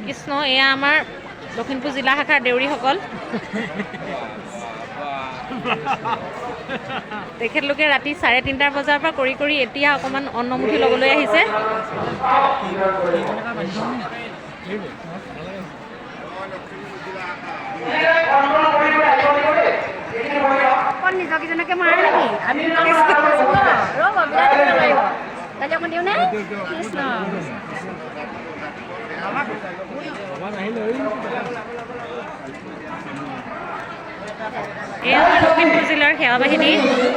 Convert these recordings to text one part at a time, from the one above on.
কৃষ্ণ এয়া আমাৰ লখিমপুৰ জিলা শাখাৰ দেউৰীসকল তেখেতলোকে ৰাতি 3:30 বজাৰ পৰা কৰি এতিয়া অকণমান অন্নমুঠি ল'বলৈ আহিছে। নিজকেইজনকে মাৰে নেকি আমি দিওঁ নে কৃষ্ণ এয়া আমাৰ লখিমপুৰ জিলাৰ সেৱা বাহিনী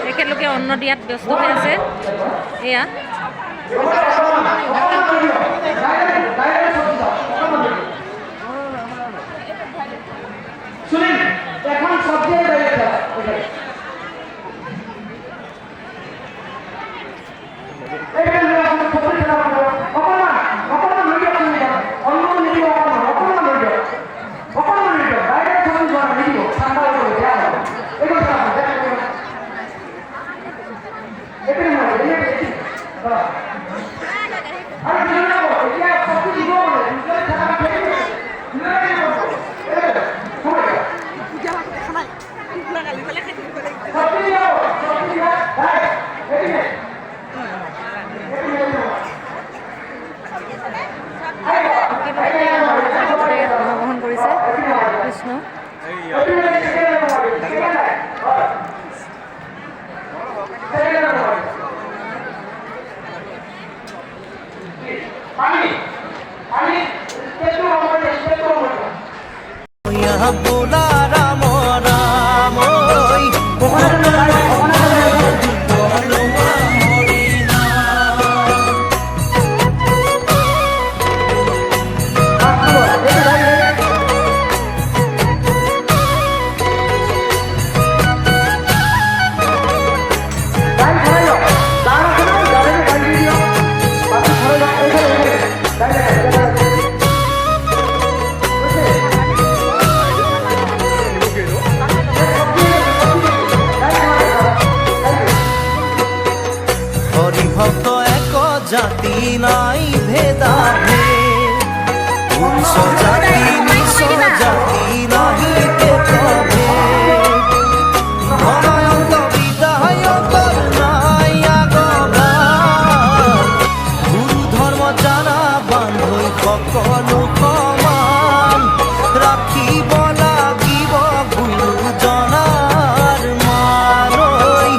তেখেতলোকে অন্ন দিয়াত ব্যস্ত হৈ আছে। এয়া অংশগ্ৰহণ কৰিছে কৃষ্ণ बोला राम राम ভক্ত এক জাতি নাই ভেদা উচ্চ জাতি নিচ জাতি নাহি তবে ভয়ন্ত বিদায়ক নাই আগবা গুরু ধর্ম জানা বান্ধৈ সকলো সমান ৰাখিব লাগিব গুৰু জনাৰ মানৈ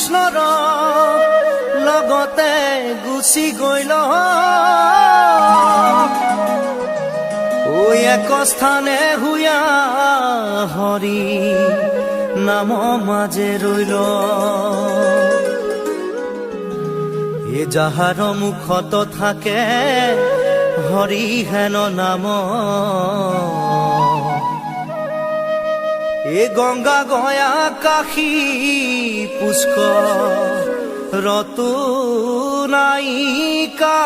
কৃষ্ণৰ লগতে গুচি গৈ ঐ এক স্থানে হুয়া হৰি নাম মাজে ৰৈল এ যাহাৰ মুখত থাকে হৰি হেন নাম এ গঙ্গা গয়া কাশী পুষ্কৰ ৰতো নাইকা